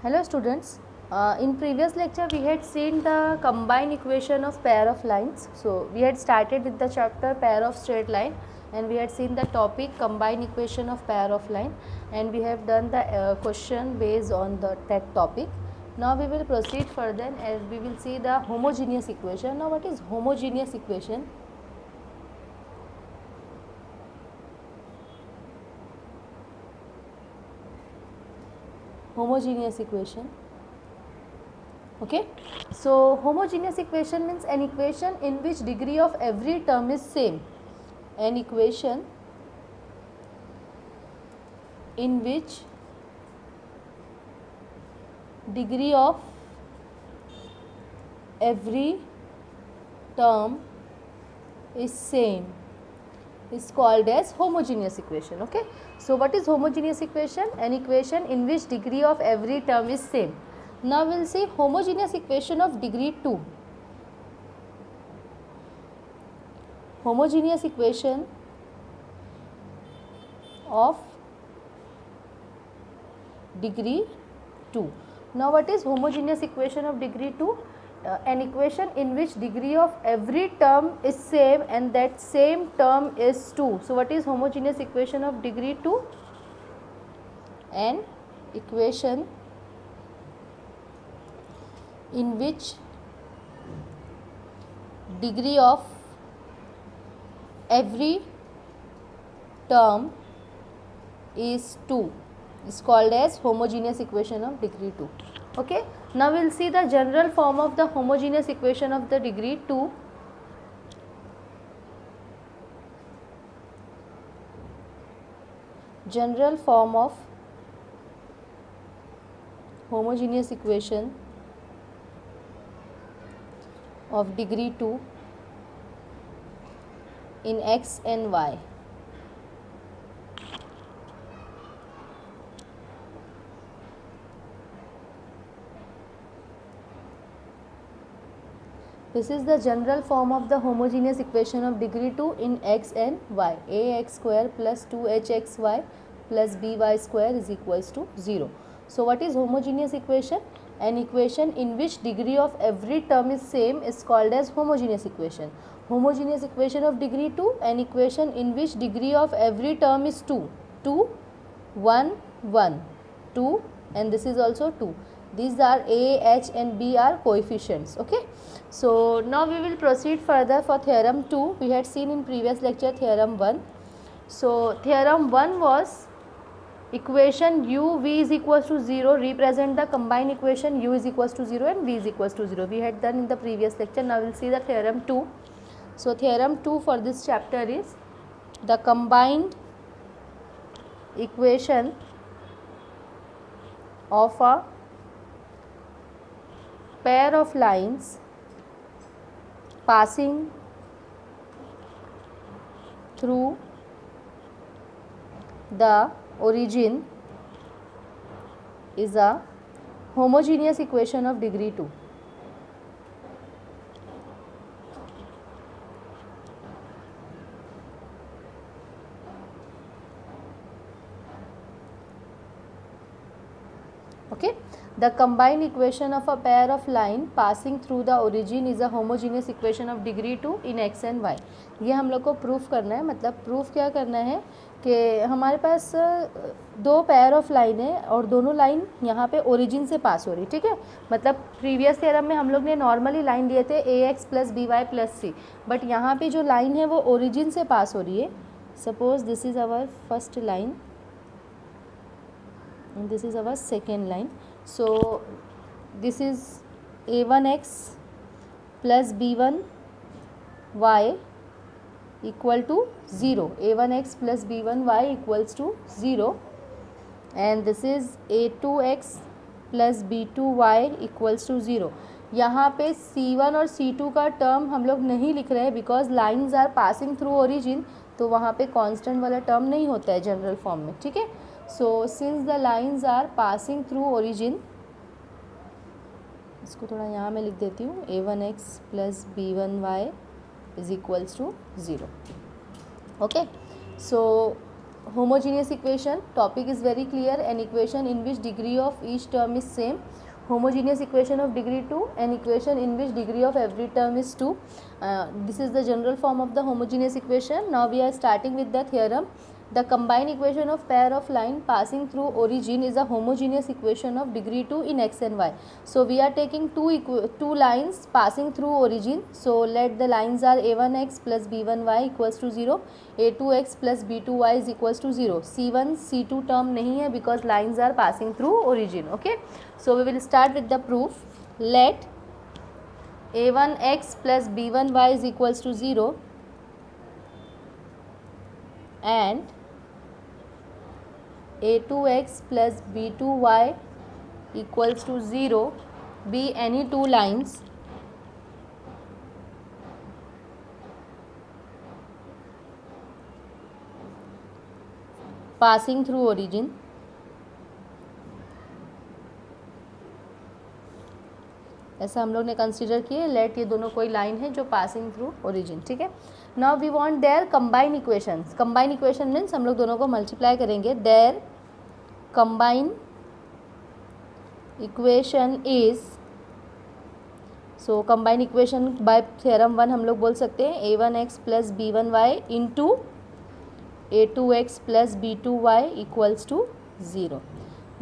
Hello students, in previous lecture we had seen the combined equation of pair of lines. So we had started with the chapter pair of straight line and we had seen the topic combined equation of pair of line, and we have done the question based on that topic. Now we will proceed further and we will see the homogeneous equation. Now what is homogeneous equation? Homogeneous equation. Okay, so homogeneous equation means an equation in which degree of every term is same. An equation in which degree of every term is same is called as homogeneous equation. Okay, so what is homogeneous equation? An equation in which degree of every term is same. Now we will see homogeneous equation of degree 2. Homogeneous equation of degree 2. Now what is homogeneous equation of degree 2? An equation in which degree of every term is same and that same term is 2. So what is homogeneous equation of degree 2? An equation in which degree of every term is 2 is called as homogeneous equation of degree 2. Okay, now we will see the general form of the homogeneous equation of the degree 2. General form of homogeneous equation of degree 2 in x and y. This is the general form of the homogeneous equation of degree 2 in x and y. Ax square plus 2hxy plus by square is equals to 0. So what is homogeneous equation? An equation in which degree of every term is same is called as homogeneous equation. Homogeneous equation of degree 2, an equation in which degree of every term is 2. 2, 1, 1, 2, and this is also 2. These are A, H and B are coefficients. Okay, so now we will proceed further for theorem 2. We had seen in previous lecture theorem 1. So theorem 1 was equation u v is equals to 0 represent the combined equation u is equals to 0 and v is equals to 0. We had done in the previous lecture. Now we will see the theorem 2. So theorem 2 for this chapter is the combined equation of a pair of lines passing through the origin is a homogeneous equation of degree 2. Okay, the combined equation of a pair of line passing through the origin is a homogeneous equation of degree 2 in x and y. ये हम लोग को proof करना है. मतलब proof क्या करना है कि हमारे पास दो पेयर ऑफ लाइन है और दोनों लाइन यहाँ पे ओरिजिन से पास हो रही. ठीक है, मतलब प्रीवियस थ्योरम में हम लोग ने नॉर्मली लाइन लिए थे A x plus B Y plus C, but यहाँ पे जो लाइन है वो ओरिजिन से पास हो रही है. Suppose this is our first line and this is our second line. So this is a1x plus b1y equal to 0. a1x plus b1y equals to 0 and this is a2x plus b2y equals to 0. यहाँ पे c1 और c2 का term हम लोग नहीं लिख रहे हैं because lines are passing through origin, तो वहाँ पे कांस्टेंट वाला टर्म नहीं होता है जनरल फॉर्म में. ठीक है, so since the lines are passing through origin, इसको थोड़ा यहाँ मैं लिख देती हूँ, a1x plus b1y is equals to 0. Okay, so homogeneous equation. Topic is very clear. An equation in which degree of each term is same. Homogeneous equation of degree 2, an equation in which degree of every term is 2. This is the general form of the homogeneous equation. Now we are starting with the theorem. The combined equation of pair of line passing through origin is a homogeneous equation of degree 2 in x and y. So we are taking two lines passing through origin. So let the lines are a1x plus b1y equals to 0, a2x plus b2y is equals to 0. c1 c2 term नहीं है because lines are passing through origin. Okay, so we will start with the proof. Let a1x plus b1y is equals to 0 and a2x plus b2y equals to 0 be any two lines passing through origin. ऐसा हम लोग ने consider किए. Late ये दोनों कोई line है जो पासिंग थ्रू ओरिजिन. ठीक है. Now we want their combine equations. Combine equation means हम लोग दोनों को मल्टीप्लाई करेंगे. Their combine equation is, so combine equation by theorem 1 हम लोग बोल सकते हैं a1x plus b1y into a2x plus b2y equals to 0.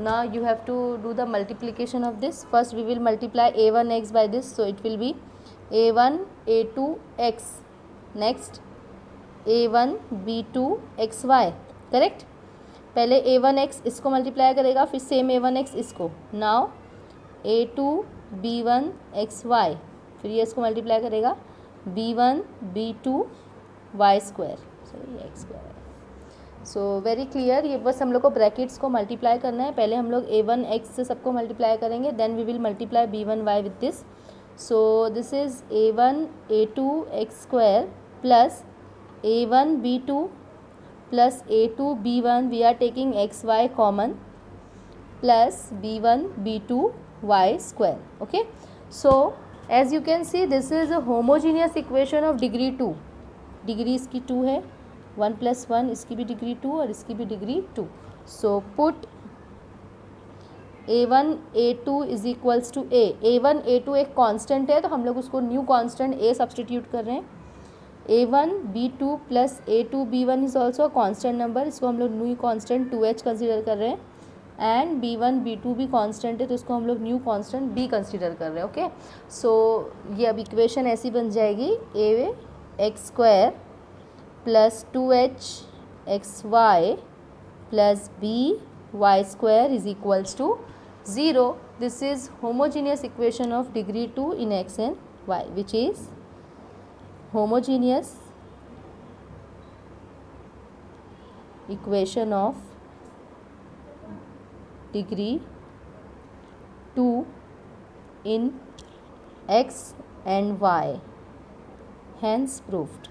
Now you have to do the multiplication of this. First we will multiply a1x by this, so it will be a1 a2x, next a1 b2 xy. Correct. पहले a1x इसको multiply करेगा, फिर same a1x इसको. Now a2 b1 xy, फिर ये इसको multiply करेगा b1 b2 y square, sorry x square. So very clear. ये बस हम लोग को ब्रैकेट्स को मल्टीप्लाई करना है. पहले हम लोग a1x से सबको मल्टीप्लाई करेंगे, then we will multiply b1y with this. So this is a1 a2 x square plus a1 b2 plus a2 b1, we are taking xy common, plus b1 b2 y square. Okay. So as you can see this is a homogeneous equation of degree 2. Degree इसकी 2 है, 1 plus 1, इसकी भी degree 2 और इसकी भी degree 2. So put a1 a2 is equals to a1 a2 एक constant है तो हम लोग उसको न्यू कांस्टेंट a सब्सटीट्यूट कर रहे हैं. a1 b2 plus a2 b1 is also a constant number, इसको हम लोग न्यू कांस्टेंट 2h कंसिडर कर रहे हैं. एंड b1 b2 भी कांस्टेंट है तो इसको हम लोग न्यू कांस्टेंट b कंसिडर कर रहे हैं. ओके. सो ये अब इक्वेशन ऐसी बन जाएगी a x square plus 2h xy plus by square is equals to 0. This is homogeneous equation of degree 2 in x and y, which is homogeneous equation of degree 2 in x and y, hence proved.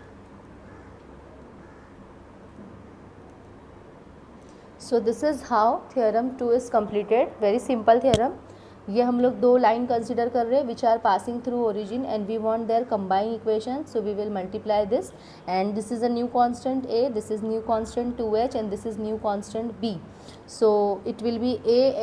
So this is how theorem 2 is completed. Very simple theorem. ये हम लोग दो line consider कर रहे हैं which are passing through origin and we want their combine equation. So we will multiply this and this is a new constant a, this is new constant 2h and this is new constant b. So it will be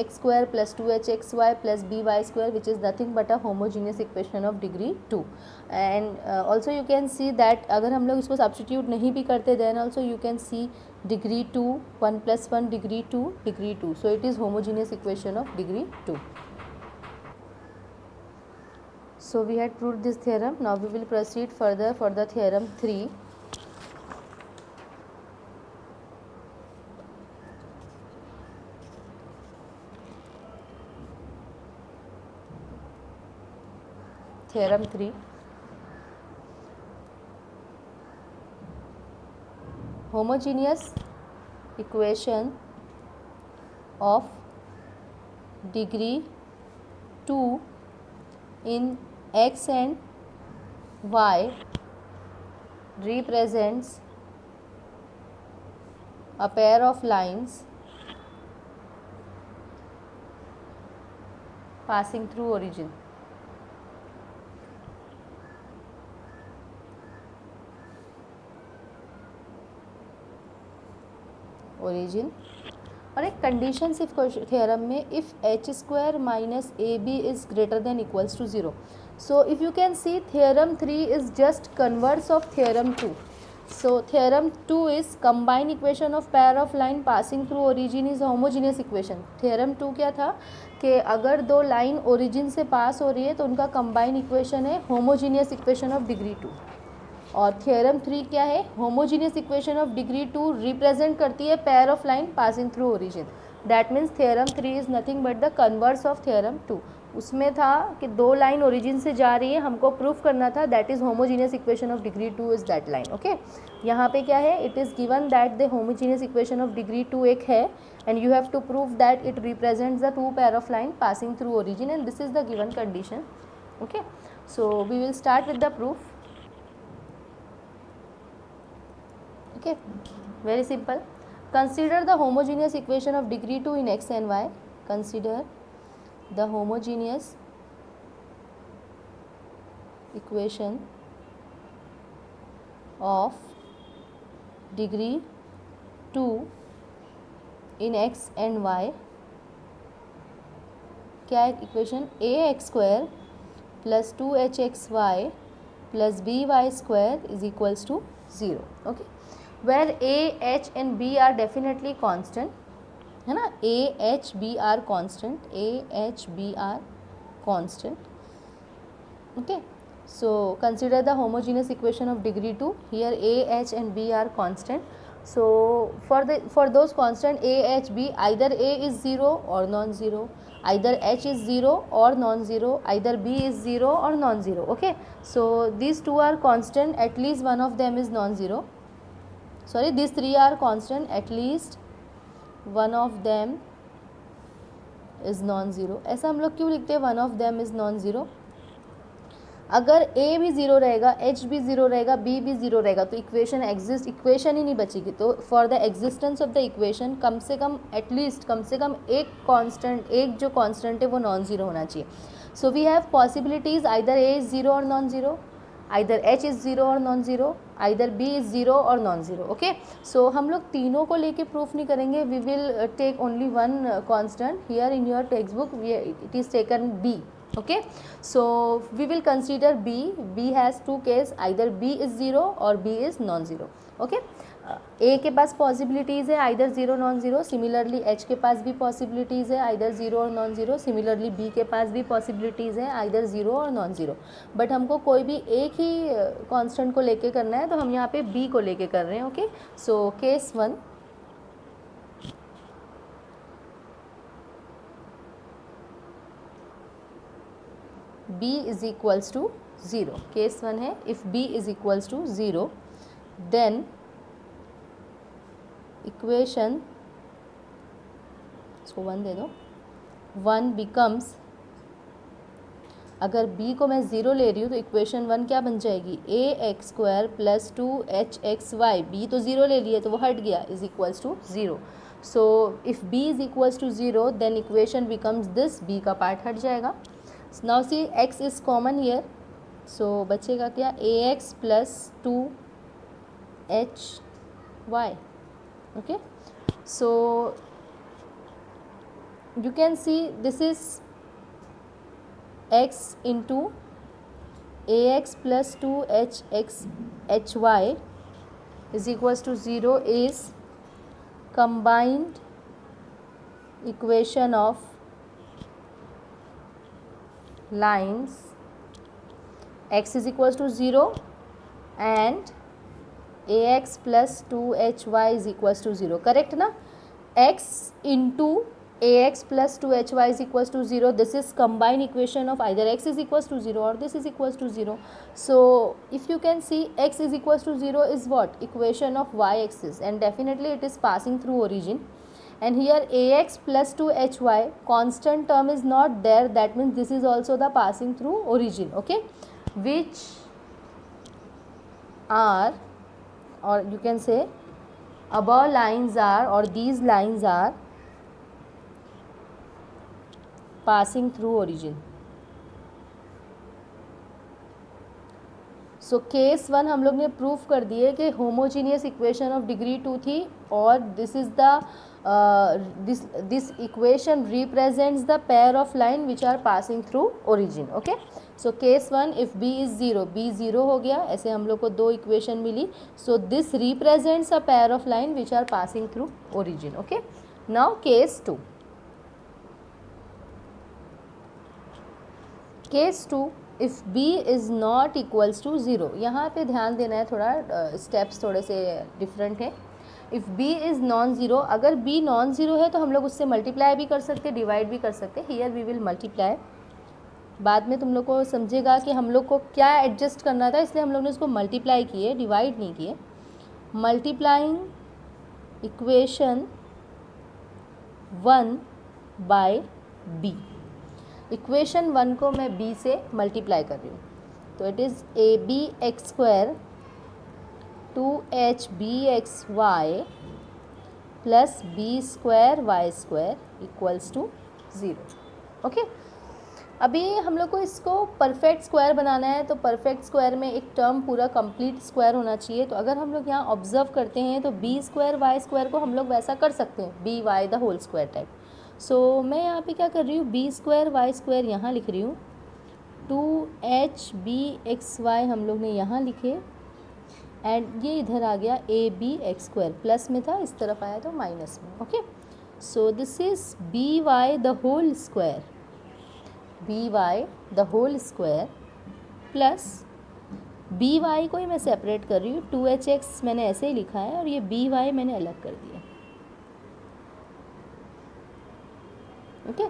ax square plus 2hxy plus by square, which is nothing but a homogeneous equation of degree 2. And also you can see that अगर हम लोग इसको substitute नहीं भी करते then also you can see degree 2, 1 plus 1 degree 2, degree 2. So it is homogeneous equation of degree 2. So we had proved this theorem. Now we will proceed further for the theorem 3. Theorem 3. Homogeneous equation of degree 2 in x and y represents a pair of lines passing through origin. origin. और एक condition सिर्फ theorem में, if H square minus A B is greater than equals to 0. So if you can see theorem 3 is just converse of theorem 2. So theorem 2 is combine equation of pair of line passing through origin is homogeneous equation. Theorem 2 क्या था कि अगर दो line origin से पास हो रही है तो उनका कंबाइन इक्वेशन है होमोजीनियस इक्वेशन ऑफ डिग्री 2. और थ्योरम 3 क्या है, homogeneous equation of degree 2 represent करती है pair of line passing through origin. That means theorem 3 is nothing but the converse of theorem 2. उसमें था कि दो लाइन ओरिजिन से जा रही है, हमको प्रूफ करना था that is homogeneous equation of degree 2 is that line. Okay, यहाँ पे क्या है, it is given that the homogeneous equation of degree 2 एक है and you have to prove that it represents the two pair of line passing through origin and this is the given condition. Okay, so we will start with the proof. Okay, very simple. Consider the homogeneous equation of degree 2 in x and y. Consider the homogeneous equation of degree 2 in x and y. क्या है equation, a x square plus 2hxy plus by square is equals to 0. Okay, where a, h and b are definitely constant, है ना, a, h, b are constant, a, h, b are constant. Okay, so consider the homogeneous equation of degree 2. Here a, h and b are constant. So for those constant a, h, b, either a is 0 or non-zero, either h is 0 or non-zero, either b is 0 or non-zero. Okay, so these two are constant, at least one of them is non-zero. Sorry, these three are constant, at least one of them is non-zero. ऐसा हम लोग क्यों लिखते हैं one of them is non-zero? अगर a भी zero रहेगा, h भी ज़ीरो रहेगा, b भी ज़ीरो रहेगा तो इक्वेशन इक्वेशन ही नहीं बचेगी. तो for the existence of the equation कम से कम एटलीस्ट कम से कम एक कांस्टेंट, एक जो कांस्टेंट है वो नॉन ज़ीरो होना चाहिए. So we have possibilities, either a is zero और non zero, either h is 0 और non zero, either b is 0 और नॉन ज़ीरो. ओके, सो हम लोग तीनों को लेके प्रूफ नहीं करेंगे, we will take only one constant. Here in your text book it is taken b. Okay, so we will consider b has two case, either b is 0 और b is non zero. Okay, a के पास possibilities है either zero non zero, similarly h के पास भी possibilities है either zero और non zero, similarly b के पास भी पॉसिबिलिटीज़ है आइदर ज़ीरो और नॉन ज़ीरो. बट हमको कोई भी एक ही कांस्टेंट को लेके करना है तो हम यहाँ पे b को लेके कर रहे हैं. Okay, so case 1, b is equals to 0. Case 1 है, if b is equals to 0 then equation, इसको 1 दे दो, 1 बिकम्स, अगर b को मैं 0 ले रही हूँ तो इक्वेशन 1 क्या बन जाएगी, A x square plus 2hxy, b तो 0 ले लिए तो वो हट गया, is equals to 0. So if b is equals to 0 then equation becomes this, b का पार्ट हट जाएगा. Now see x is common here, so बचेगा क्या, A x plus 2hy. Okay, so you can see this is x into ax plus 2hxhy is equals to 0 is combined equation of lines x is equals to 0 and ax plus 2hy is equals to 0. Correct ना, x into ax plus 2hy is equals to 0. This is combined equation of either x is equals to 0 or this is equals to 0. So if you can see x is equals to 0 is what, equation of y axis, and definitely it is passing through origin. And here ax plus 2hy constant term is not there, that means this is also the passing through origin. Okay, which are, or you can say above lines are, or these lines are passing through origin. So case 1 हम लोग ने proof कर दिए कि homogeneous equation of degree 2 थी और this is the this equation represents the pair of line which are passing through origin. Okay, so case 1 if b is 0, b 0 हो गया. ऐसे हम लोग को दो इक्वेशन मिली. So this represents a pair of line which are passing through origin. Okay, now case 2. Case 2 if b is not equals to 0. यहाँ पे ध्यान देना है, थोड़ा स्टेप्स थोड़े से डिफरेंट है. If b is non zero, अगर b नॉन ज़ीरो है तो हम लोग उससे मल्टीप्लाई भी कर सकते, डिवाइड भी कर सकते. Here we will multiply. बाद में तुम लोग को समझेगा कि हम लोग को क्या एडजस्ट करना था, इसलिए हम लोग ने उसको मल्टीप्लाई किए, डिवाइड नहीं किए. Multiplying equation 1 by b. Equation 1 को मैं b से मल्टीप्लाई कर रही हूँ, तो it is a B x square 2h b x y plus b square y square equals to 0. Okay, अभी हम लोग को इसको परफेक्ट स्क्वायर बनाना है, तो परफेक्ट स्क्वायर में एक टर्म पूरा कंप्लीट स्क्वायर होना चाहिए. तो अगर हम लोग यहाँ ऑब्जर्व करते हैं तो बी स्क्वायर वाई स्क्वायर को हम लोग वैसा कर सकते हैं, B Y the whole square type. So मैं यहाँ पे क्या कर रही हूँ, बी स्क्वायर वाई स्क्वायर यहाँ लिख रही हूँ, 2h b एक्स वाई हम लोग ने यहाँ लिखे, एंड ये इधर आ गया a B x square. Plus में था, इस तरफ आया तो माइनस में. Okay, so this is b Y the whole square, b Y the whole square plus B Y को ही मैं सेपरेट कर रही हूँ, 2hx मैंने ऐसे ही लिखा है और ये बी वाई मैंने अलग कर दिया. ओके,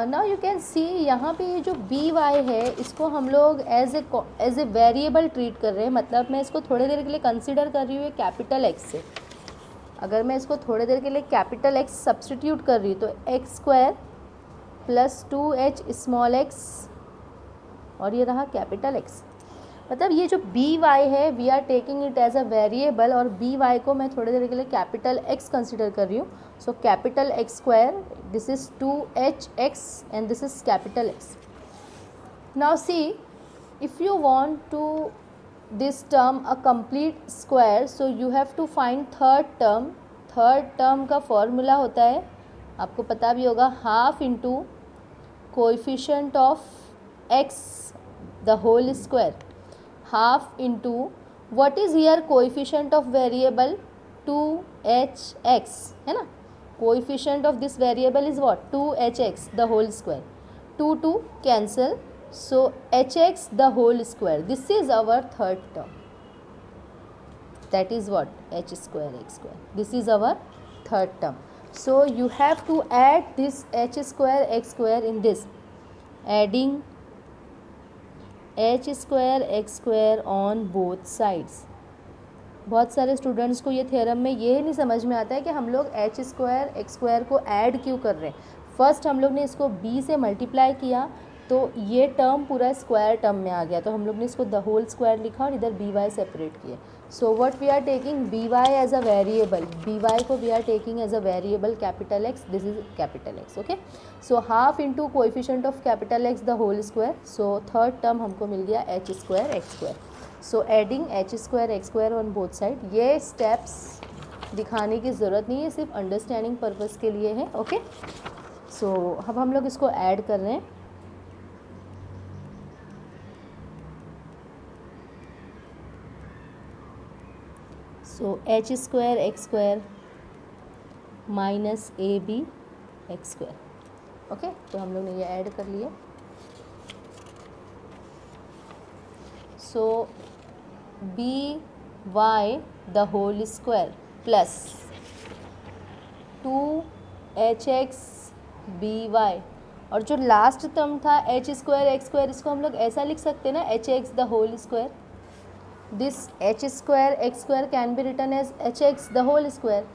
नाउ यू कैन सी यहाँ पे ये जो बी वाई है इसको हम लोग एज ए वेरिएबल ट्रीट कर रहे हैं. मतलब मैं इसको थोड़ी देर के लिए कंसिडर कर रही हूँ कैपिटल एक्स से. अगर मैं इसको थोड़ी देर के लिए कैपिटल एक्स सब्सटीट्यूट कर रही हूँ तो x square plus 2h small x और ये रहा कैपिटल एक्स. मतलब ये जो बी वाई है we are taking it as a variable, और बी वाई को मैं थोड़ी देर के लिए कैपिटल एक्स कंसिडर कर रही हूँ. So capital x square, this is 2hx and this is capital x. Now see, if you want to this term a complete square, so you have to find third term. Third term का formula होता है, आपको पता भी होगा, half into coefficient of x the whole square, half into what is here coefficient of variable 2hx है ना. Coefficient of this variable is what, 2hx the whole square. 2 cancel, so hx the whole square. This is our third term, that is what h square x square. This is our third term. So you have to add this h square x square in this, adding h square x square on both sides. बहुत सारे students को ये theorem में ये नहीं समझ में आता है कि हम लोग h स्क्वायर x स्क्वायर को ऐड क्यों कर रहे हैं. फर्स्ट हम लोग ने इसको b से मल्टीप्लाई किया तो ये टर्म पूरा स्क्वायर टर्म में आ गया, तो हम लोग ने इसको द होल स्क्वायर लिखा और इधर बी वाई सेपरेट किए. So what we are taking B Y as a variable, B Y को we are taking as a variable capital X. This is capital X. Okay, so half into coefficient of capital X the whole square. So third term हमको मिल गया h square x square. So adding h square x square on both side. ये steps दिखाने की ज़रूरत नहीं है, सिर्फ अंडरस्टैंडिंग पर्पज़ के लिए है. ओके, सो अब हम लोग इसको ऐड कर रहे हैं. So h square x square minus A B x square. Okay, तो हम लोग ने ये ऐड कर लिया. So B Y the whole square plus 2hx B Y, और जो लास्ट टर्म था h स्क्वायर x स्क्वायर, इसको हम लोग ऐसा लिख सकते हैं ना, hx the whole square. This h square x square can be written as hx the whole square.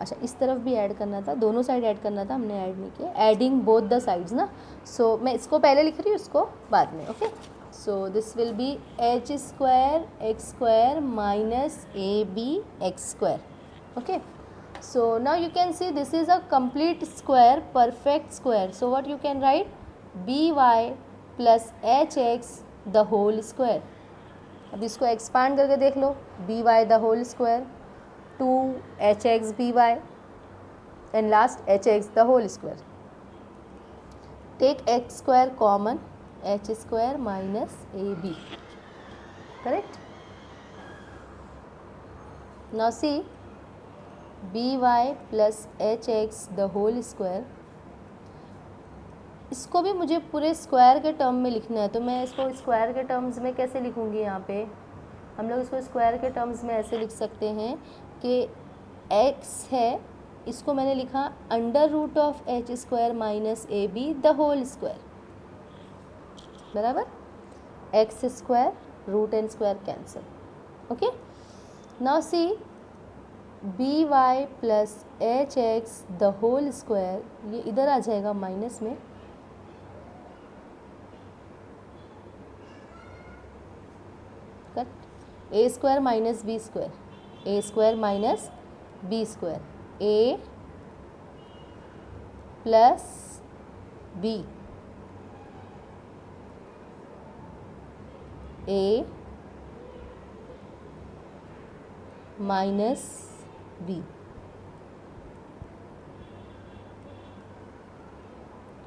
अच्छा, इस तरफ भी ऐड करना था, दोनों साइड ऐड करना था, हमने ऐड नहीं किया. एडिंग बोथ द साइड्स ना. सो मैं इसको पहले लिख रही हूँ, इसको बाद में. Okay, so this will be h square x square minus A B x square. Okay, so now you can see this is a complete square, perfect square. So what you can write, B Y plus H X the whole square. अब इसको expand करके देख लो, B Y the whole square, 2hx by and last hx the whole square. Take x square common, h square minus ab, correct? Now see, by plus hx the whole square, इसको भी मुझे पूरे square के term में लिखना है, तो मैं इसको स्क्वायर के टर्म्स में कैसे लिखूँगी? यहाँ पे हम लोग इसको स्क्वायर के टर्म्स में ऐसे लिख सकते हैं कि x है, इसको मैंने लिखा under root of H square minus A B the whole square, बराबर, X square root N square cancel, okay. Now see, B Y plus H X the whole square, ये इधर आ जाएगा माइनस में, cut, A square minus B square, A square minus B square, A plus B, A minus B,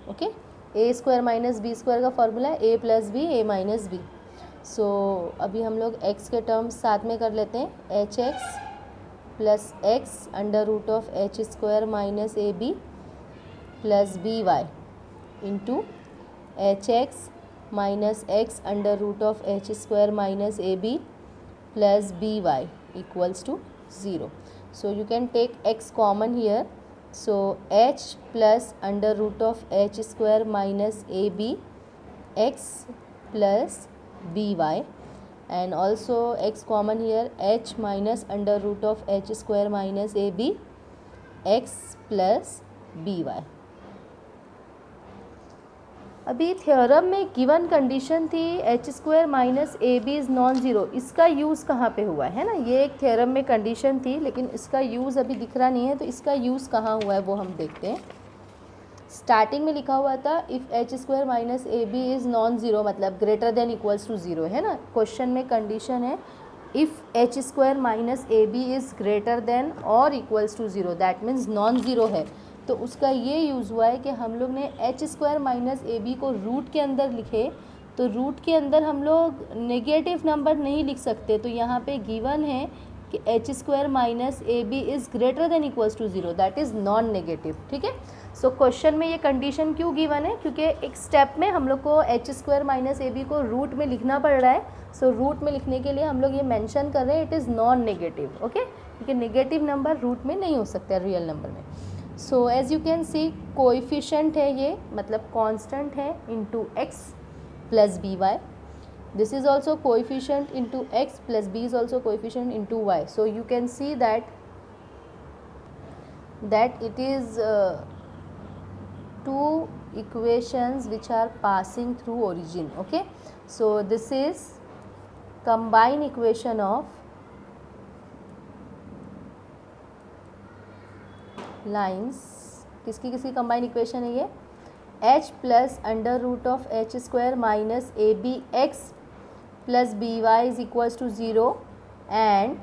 okay. A square minus B square का formula है A plus B, A minus B. सो अभी हम लोग x के terms साथ में कर लेते हैं, h x plus x under root of H square minus A B plus B y into h x minus x under root of H square minus A B plus B y equals to 0. So you can take x common here. So h plus under root of h square minus ab x plus by, and also x common here, h minus under root of h square minus ab x plus by. अभी theorem में given condition थी h square minus A B is non zero, इसका use कहाँ पे हुआ है ना, ये एक थ्योरम में कंडीशन थी लेकिन इसका यूज़ अभी दिख रहा नहीं है, तो इसका यूज़ कहाँ हुआ है वो हम देखते हैं। स्टार्टिंग में लिखा हुआ था if H square minus A B is non zero, मतलब greater than equals to zero, है ना। क्वेश्चन में कंडीशन है if H square minus A B is greater than और equals to zero, that means non zero है। तो उसका ये यूज़ हुआ है कि हम लोग ने एच स्क्वायर माइनस ए बी को रूट के अंदर लिखे, तो रूट के अंदर हम लोग नेगेटिव नंबर नहीं लिख सकते, तो यहाँ पे गिवन है कि h square minus A B is greater than equals to zero, that is non negative, ठीक है। सो क्वेश्चन में ये कंडीशन क्यों गिवन है, क्योंकि एक स्टेप में हम लोग को एच स्क्वायर माइनस ए बी को रूट में लिखना पड़ रहा है। सो रूट में लिखने के लिए हम लोग ये मेंशन कर रहे हैं it is non negative, okay, क्योंकि नेगेटिव नंबर रूट में नहीं हो सकता रियल नंबर में। So as you can see coefficient है ये, मतलब कांस्टेंट है into x plus B y, this is also coefficient into x plus b is also coefficient into y. So you can see that it is two equations which are passing through origin, okay. So this is combined equation of lines, किसकी किसकी combine equation है ये, h plus under root of H square minus A B x plus B y is equals to zero and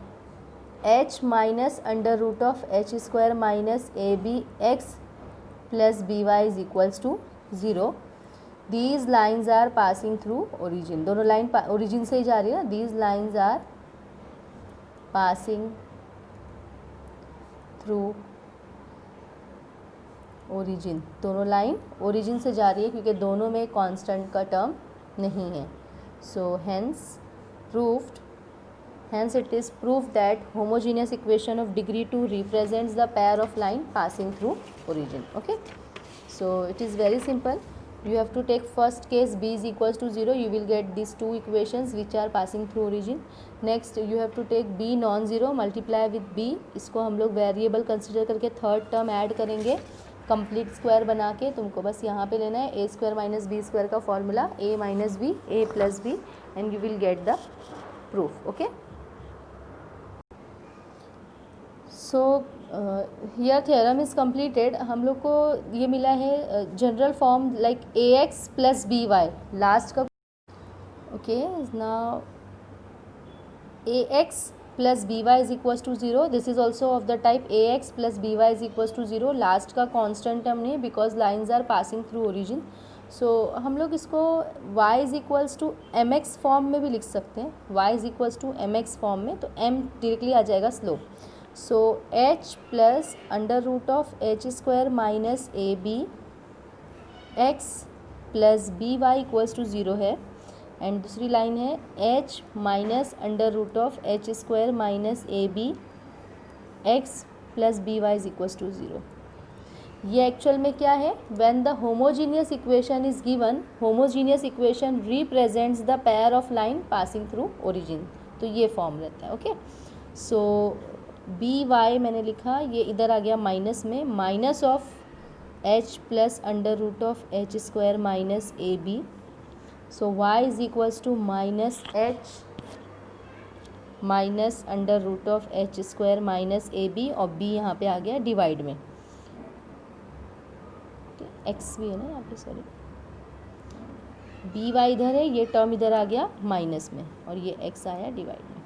h minus under root of H square minus A B x plus B y is equals to zero. These lines are passing through origin, दोनों line origin से ही जा रही है ना, these lines are passing through origin, दोनों line origin से जा रही है क्योंकि दोनों में कांस्टेंट का टर्म नहीं है। सो hence it is proved that homogeneous equation of degree 2 represents the pair of line passing through origin, okay. So it is very simple, you have to take first case b is equals to 0, you will get these two equations which are passing through origin. Next you have to take b non zero, multiply with b, इसको हम लोग variable consider करके third term add करेंगे, complete square बना के तुमको बस यहाँ पे लेना है a square minus B square का formula, a minus b, a plus b, and you will get the proof, okay. So here theorem is completed, हम लोग को ये मिला है general form like a x plus B y, last का, okay. Now ax plus by is equals to 0. This is also of the type ax plus by is equals to 0. Last का constant term नहीं, because lines are passing through origin. So हम लोग इसको y is equals to M X form में भी लिख सकते हैं. y is equals to M X form में, तो m डायरेक्टली आ जाएगा slope. So h plus under root of H square minus A B x plus B Y equals to 0 है. एंड दूसरी लाइन है h minus under root of H square minus A B x plus B y is equals to 0. ये actual में क्या है? When the homogeneous equation is given, homogeneous equation represents the pair of line passing through origin. तो ये form रहता है. Okay, सो B Y मैंने लिखा, ये इधर आ गया माइनस में, minus of h plus under root of H square minus A b. So y is equals to minus h minus under root of H square minus A b, और b यहाँ पे आ गया डिवाइड में. x भी है ना यहाँ पे, सॉरी, बी वाई इधर है, ये टर्म इधर आ गया माइनस में, और ये x आया डिवाइड में.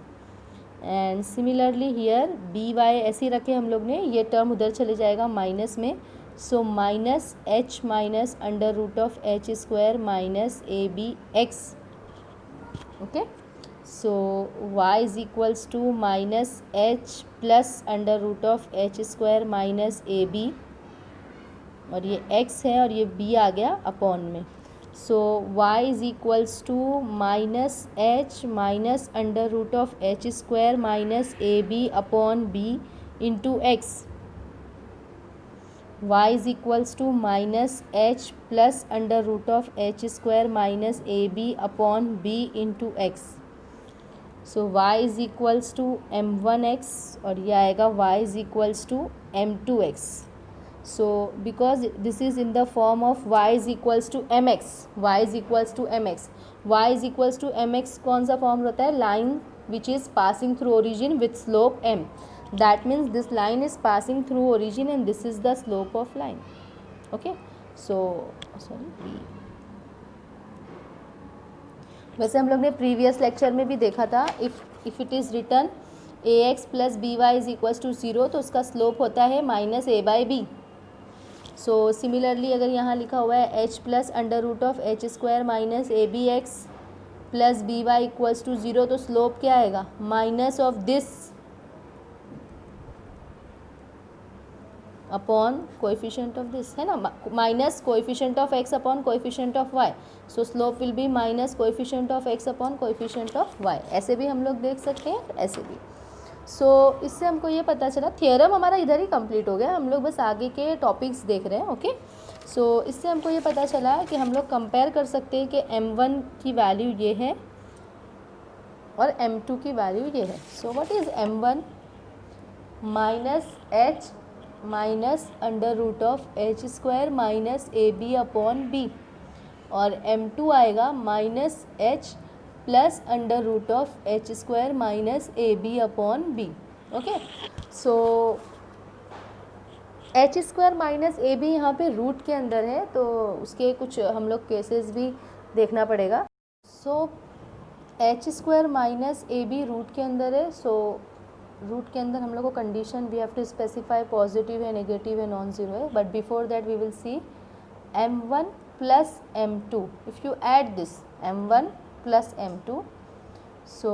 And similarly here b y ऐसे ही रखे हम लोग ने, ये टर्म उधर चले जाएगा माइनस में. So minus h minus under root of H square minus A B x. Okay, so y is equals to minus h plus under root of H square minus A b, और ये x है और ये b आ गया upon में. So y is equals to minus h minus under root of H square minus A B upon b into x. y is equals to minus h plus under root of H square minus A B upon b into x. So y is equals to m1x, और ये आएगा y is equals to m2x. So because this is in the form of y is equals to mx, y is equals to mx, y is equals to mx कौन सा form रहता है? Line which is passing through origin with slope m. That means this line is passing through origin and this is the slope of line. Okay, so sorry, वैसे हम लोग ने previous lecture में भी देखा था, if it is written ax plus B y is equals to 0, तो उसका स्लोप होता है minus a by b. So similarly अगर यहाँ लिखा हुआ है h plus under root of H square minus A B x plus B Y equals to 0, तो स्लोप क्या आएगा? Minus of this upon coefficient of this, है ना, minus coefficient of x upon coefficient of y. So slope will be minus coefficient of x upon coefficient of y. ऐसे भी हम लोग देख सकते हैं, ऐसे भी. सो इससे हमको ये पता चला, थियरम हमारा इधर ही कंप्लीट हो गया, हम लोग बस आगे के टॉपिक्स देख रहे हैं. ओके, सो इससे हमको ये पता चला कि हम लोग कंपेयर कर सकते हैं कि m1 की वैल्यू ये है और m2 की वैल्यू ये है. So what is m1? Minus h minus under root of H square minus A B upon b, और m2 आएगा minus h plus under root of H square minus A B upon b. Okay, so h square minus A b यहाँ पे root के अंदर है, तो उसके कुछ हम लोग केसेस भी देखना पड़ेगा. सो एच स्क्वायर माइनस ए बी रूट के अंदर है. सो रूट के अंदर हम लोग को condition we have to specify positive है, नेगेटिव है, नॉन ज़ीरो है. But before that we will see m1 plus m2. If you add this m1 plus m2, so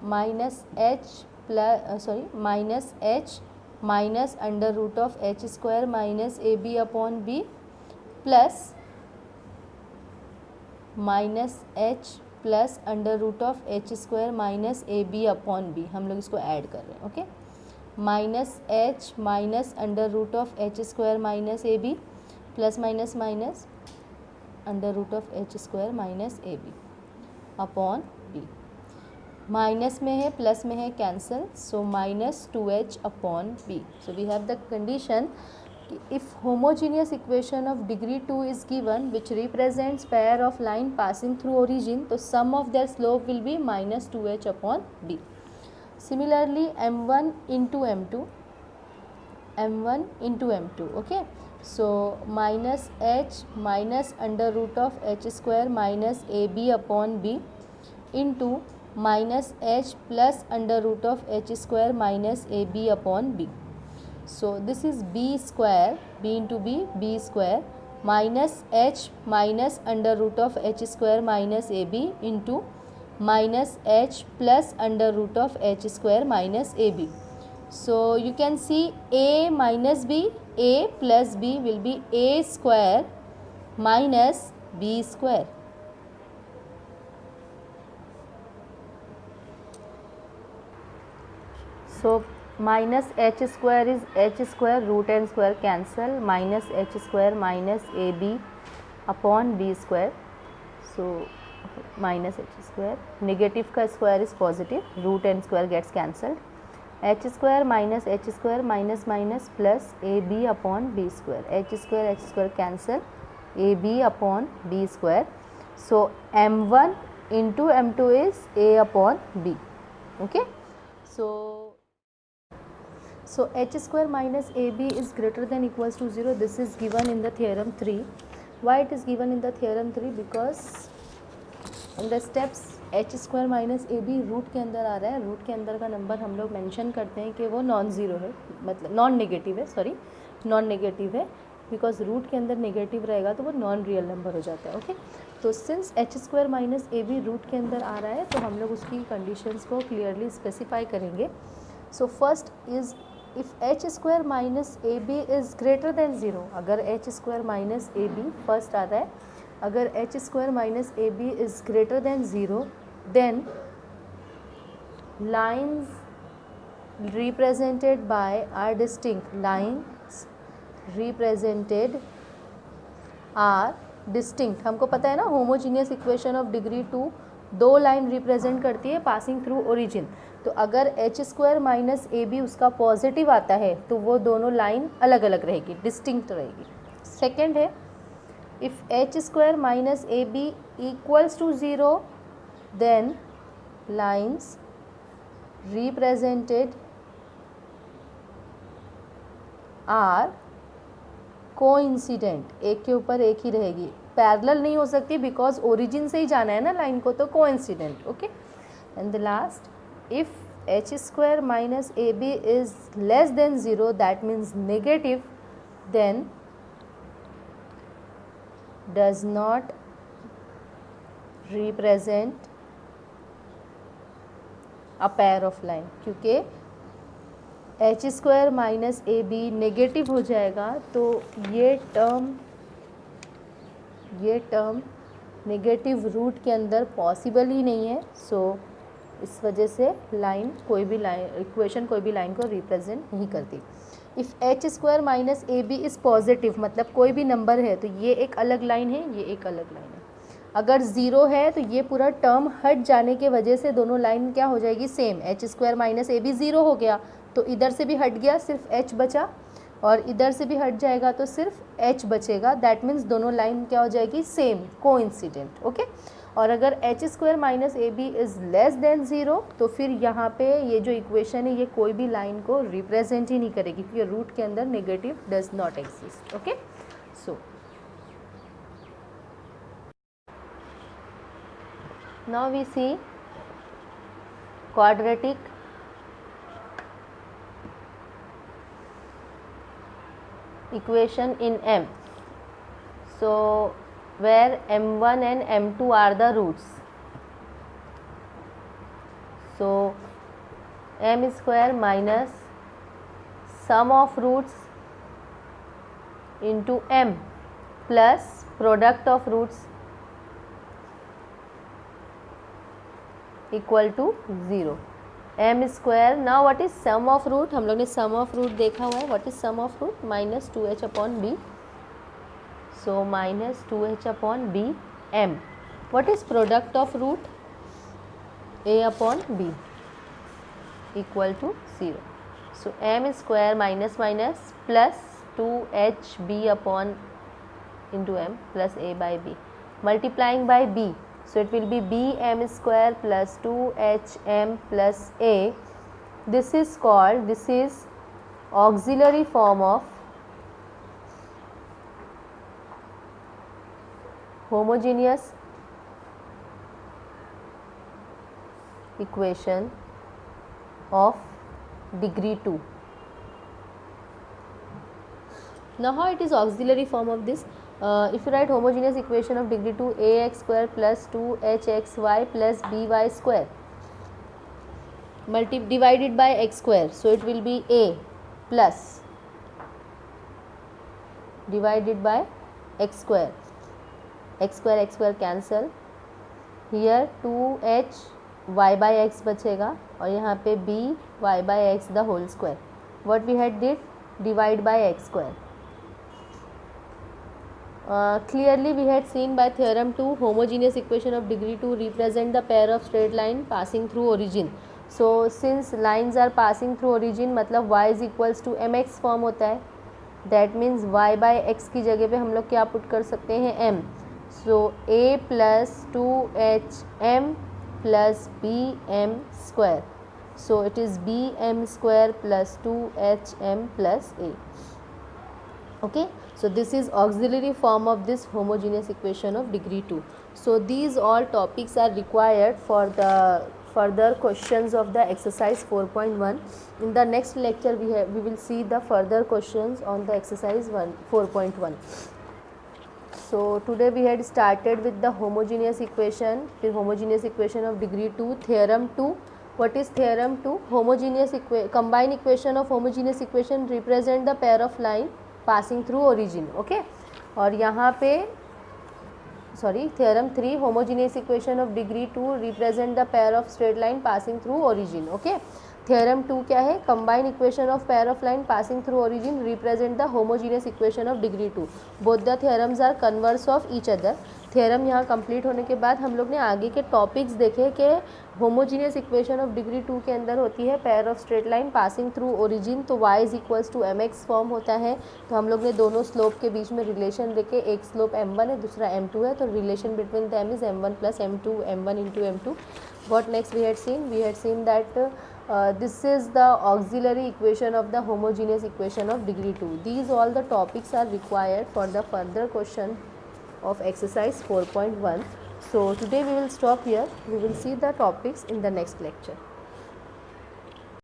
minus h plus minus h minus under root of h square minus ab upon b plus minus h plus under root of h square minus ab upon b. हम लोग इसको add कर रहे हैं. Okay, minus h minus under root of H square minus A B plus minus minus under root of H square minus A B upon B. Minus में है plus में है cancel, so minus 2h upon B. So we have the condition if homogeneous equation of degree 2 is given which represents pair of line passing through origin, तो sum of their slope will be minus 2h upon b. Similarly m1 into m2, m1 into m2. Okay, so minus h minus under root of H square minus A B upon b into minus h plus under root of h square minus ab upon b. So this is b square, b into b square minus h minus under root of h square minus ab into minus h plus under root of h square minus ab. So you can see a minus b, a plus b will be a square minus b square. So minus h square is h square, root n square cancel, minus h square minus ab upon b square. So minus h square, negative का square is positive, root n square gets cancelled, h square minus minus plus ab upon b square, h square cancel, ab upon b square. So m1 into m2 is a upon b. Okay, so h square minus ab is greater than equals to 0. This is given in the theorem 3. Why it is given in the theorem 3? Because in the steps h square minus A b root के अंदर आ रहा है, root के अंदर का number हम लोग mention करते हैं कि वो नॉन ज़ीरो है, मतलब नॉन नेगेटिव है, सॉरी नॉन नेगेटिव है, बिकॉज रूट के अंदर नेगेटिव रहेगा तो वो नॉन रियल नंबर हो जाता है. ओके, तो सिंस एच स्क्वायर माइनस ए बी रूट के अंदर आ रहा है तो हम लोग उसकी कंडीशंस को क्लियरली स्पेसिफाई करेंगे. So first is if H square minus A B is greater than zero, अगर एच स्क्वायर माइनस ए बी फर्स्ट आ रहा है, अगर H square minus A B is greater than zero, then lines represented by are distinct, lines represented are distinct. हमको पता है ना, homogeneous equation of degree 2 दो लाइन रिप्रेजेंट करती है पासिंग थ्रू ओरिजिन. तो अगर एच स्क्वायर माइनस ए b उसका पॉजिटिव आता है तो वो दोनों लाइन अलग अलग रहेगी, डिस्टिंक्ट रहेगी. सेकेंड है if H square minus A b equals to zero, then lines represented are coincident, एक के ऊपर एक ही रहेगी, पैरेलल नहीं हो सकती बिकॉज ओरिजिन से ही जाना है ना लाइन को, तो coincident. Okay, and the last if H square minus A B is less than zero, that means negative, then does not represent a pair of line. क्योंकि एच स्क्वायर माइनस ए B negative हो जाएगा तो ये term negative root के अंदर possible ही नहीं है. सो इस वजह से लाइन कोई भी लाइन इक्वेशन कोई भी लाइन को रिप्रेजेंट नहीं करती. If H square minus A B is positive, मतलब कोई भी नंबर है तो ये एक अलग लाइन है, ये एक अलग लाइन है. अगर ज़ीरो है तो ये पूरा टर्म हट जाने के वजह से दोनों लाइन क्या हो जाएगी, सेम. एच स्क्वायर माइनस ए बी ज़ीरो हो गया तो इधर से भी हट गया, सिर्फ एच बचा, और इधर से भी हट जाएगा तो सिर्फ एच बचेगा. दैट मीन्स दोनों लाइन क्या हो जाएगी, सेम, कोइंसिडेंट. ओके, और अगर H square minus A B is less than zero तो फिर यहाँ पे ये जो इक्वेशन है ये कोई भी लाइन को रिप्रेजेंट ही नहीं करेगी क्योंकि रूट के अंदर negative does not exist. Okay, so now we see quadratic equation in M. So where M1 and M2 are the roots. So M square minus sum of roots into M plus product of roots equal to zero. M square, now what is sum of root, हम लोग ने sum of root देखा हुआ है. What is sum of root, minus two h upon B. So minus two h upon b m. What is product of root, a upon b equal to zero. So m square minus minus plus two h b upon into m plus a by b multiplying by B. So it will be bm square plus 2hm plus a. This is auxiliary form of homogeneous equation of degree 2. Now how it is auxiliary form of this? If you write homogeneous equation of degree 2, ax square plus 2hxy plus by square divided by x square, so it will be a plus divided by x square cancel, here 2h y by x बचेगा और यहाँ पे b y by x the whole square. What we had did, divide by x square. Clearly we had seen by theorem 2, homogeneous equation of degree 2 represent the pair of straight line passing through origin. So since lines are passing through origin, मतलब y is equals to mx form होता है, that means y by x की जगह पे हम लोग क्या put कर सकते हैं, m. So a plus 2hm plus bm square, so it is bm square plus 2hm plus a. Okay, so this is auxiliary form of this homogeneous equation of degree 2. So these all topics are required for the further questions of the exercise 4.1. In the next lecture we will see the further questions on the exercise 4.1. So today we had started with the homogeneous equation of degree 2, theorem 2. What is theorem 2? Combined equation of homogeneous equation represent the pair of line passing through origin. Okay, और यहाँ पे theorem 3, homogeneous equation of degree 2 represent the pair of straight line passing through origin. Okay, theorem 2 क्या है, combined equation of pair of line passing through origin represent the homogeneous equation of degree 2. Both the theorems are converse of each other. Theorem यहाँ complete होने के बाद हम लोग ने आगे के टॉपिक्स देखे कि होमोजीनियस इक्वेशन ऑफ डिग्री 2 के अंदर होती है pair of straight line passing through origin, तो y is equals to mx form होता है. तो हम लोग ने दोनों स्लोप के बीच में रिलेशन देखे, एक स्लोप m1 है दूसरा m2 है, तो relation between them is m1 plus m2 m1 into m2. What next we had seen that this is the auxiliary equation of the homogeneous equation of degree 2. These all the topics are required for the further question of exercise 4.1. So today we will stop here. We will see the topics in the next lecture.